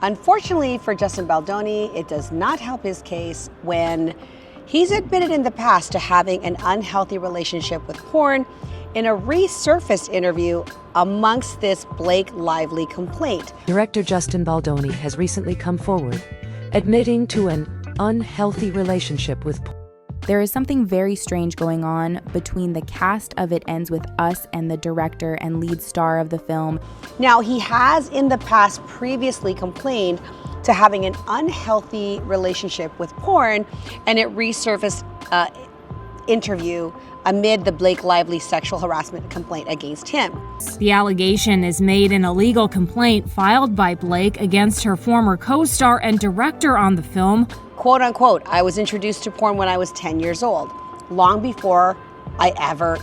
Unfortunately for Justin Baldoni, it does not help his case when he's admitted in the past to having an unhealthy relationship with porn in a resurfaced interview amongst this Blake Lively complaint. Director Justin Baldoni has recently come forward, admitting to an unhealthy relationship with porn. There is something very strange going on between the cast of It Ends With Us and the director and lead star of the film. Now, he has in the past previously complained to having an unhealthy relationship with porn, and it resurfaced interview amid the Blake Lively sexual harassment complaint against him. The allegation is made in a legal complaint filed by Blake against her former co-star and director on the film. Quote unquote, I was introduced to porn when I was 10 years old, long before I ever,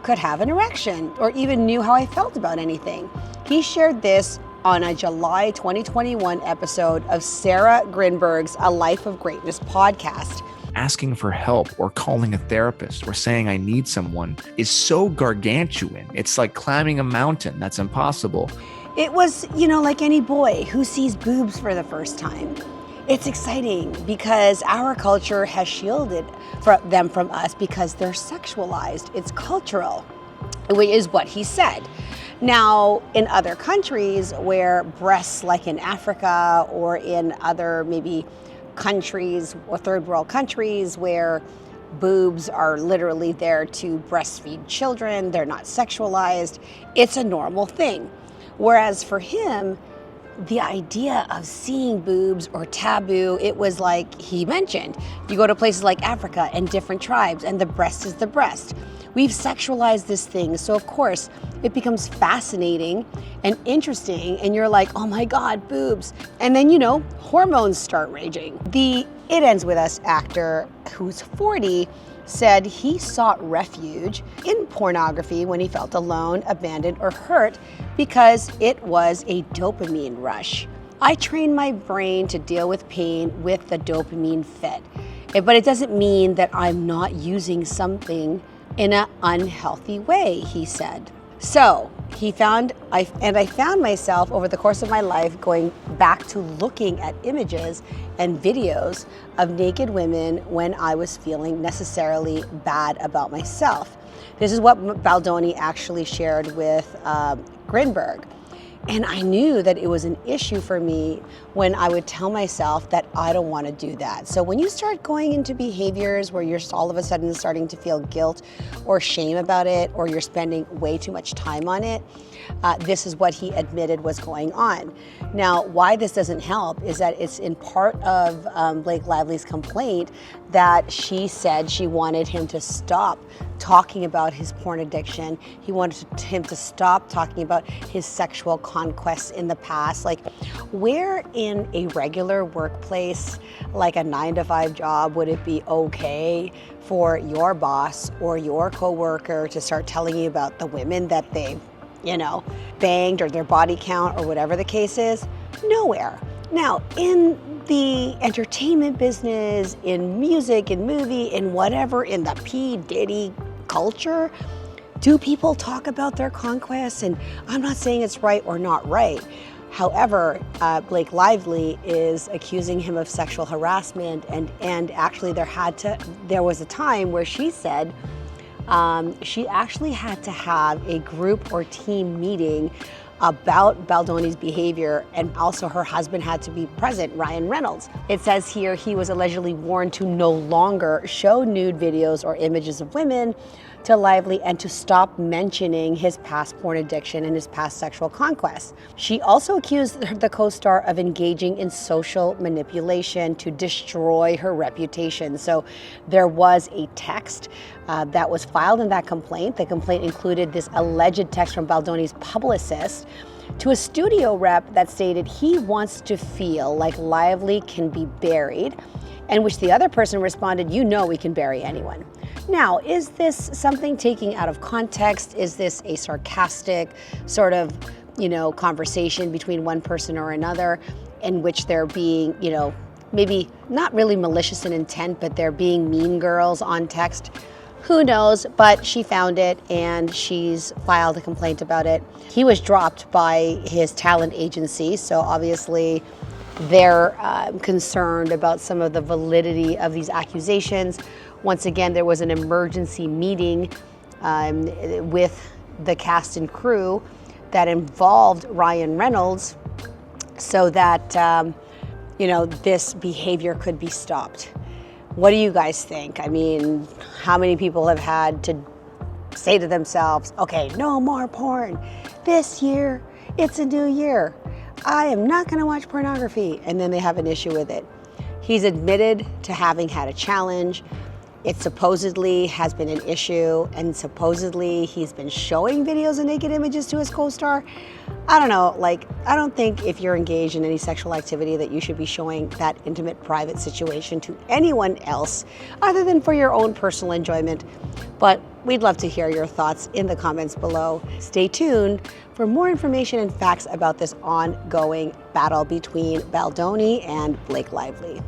could have an erection or even knew how I felt about anything. He shared this on a July 2021 episode of Sarah Grinberg's A Life of Greatness podcast. Asking for help or calling a therapist or saying I need someone is so gargantuan. It's like climbing a mountain. That's impossible. It was, like any boy who sees boobs for the first time. It's exciting because our culture has shielded them from us because they're sexualized. It's cultural, which is what he said. Now, in other countries where breasts, like in Africa or in other maybe countries or third world countries where boobs are literally there to breastfeed children, they're not sexualized, it's a normal thing. Whereas for him, the idea of seeing boobs or taboo, it was like he mentioned, you go to places like Africa and different tribes and the breast is the breast. We've sexualized this thing, so of course it becomes fascinating and interesting, and you're like, oh my God, boobs. And then, hormones start raging. The It Ends With Us actor, who's 40, said he sought refuge in pornography when he felt alone, abandoned, or hurt because it was a dopamine rush. I trained my brain to deal with pain with the dopamine fit, but it doesn't mean that I'm not using something in an unhealthy way, he said. So I found myself over the course of my life going back to looking at images and videos of naked women when I was feeling necessarily bad about myself. This is what Baldoni actually shared with Grinberg. And I knew that it was an issue for me when I would tell myself that I don't want to do that. So when you start going into behaviors where you're all of a sudden starting to feel guilt or shame about it, or you're spending way too much time on it, this is what he admitted was going on. Now, why this doesn't help is that it's in part of Blake Lively's complaint that she said she wanted him to stop talking about his porn addiction. He wanted him to stop talking about his sexual conquests in the past. Like, where in a regular workplace, like a 9-to-5 job, would it be okay for your boss or your coworker to start telling you about the women that they banged, or their body count, or whatever the case is? Nowhere. Now, in the entertainment business, in music, in movie, in whatever, in the P. Diddy culture, do people talk about their conquests? And I'm not saying it's right or not right. However, Blake Lively is accusing him of sexual harassment, and actually there was a time where she said she actually had to have a group or team meeting about Baldoni's behavior, and also her husband had to be present, Ryan Reynolds. It says here he was allegedly warned to no longer show nude videos or images of women to Lively and to stop mentioning his past porn addiction and his past sexual conquests. She also accused the co-star of engaging in social manipulation to destroy her reputation. So there was a text that was filed in that complaint. The complaint included this alleged text from Baldoni's publicist to a studio rep that stated he wants to feel like Lively can be buried, and which the other person responded, we can bury anyone. Now, is this something taken out of context? Is this a sarcastic sort of, conversation between one person or another in which they're being, maybe not really malicious in intent, but they're being mean girls on text? Who knows, but she found it and she's filed a complaint about it. He was dropped by his talent agency, so obviously They're concerned about some of the validity of these accusations. Once again, there was an emergency meeting with the cast and crew that involved Ryan Reynolds so that this behavior could be stopped. What do you guys think? I mean, how many people have had to say to themselves, okay, no more porn. This year, it's a new year. I am not going to watch pornography. And then they have an issue with it. He's admitted to having had a challenge. It supposedly has been an issue, and supposedly he's been showing videos of naked images to his co-star. I don't know, I don't think if you're engaged in any sexual activity that you should be showing that intimate, private situation to anyone else other than for your own personal enjoyment. But we'd love to hear your thoughts in the comments below. Stay tuned for more information and facts about this ongoing battle between Baldoni and Blake Lively.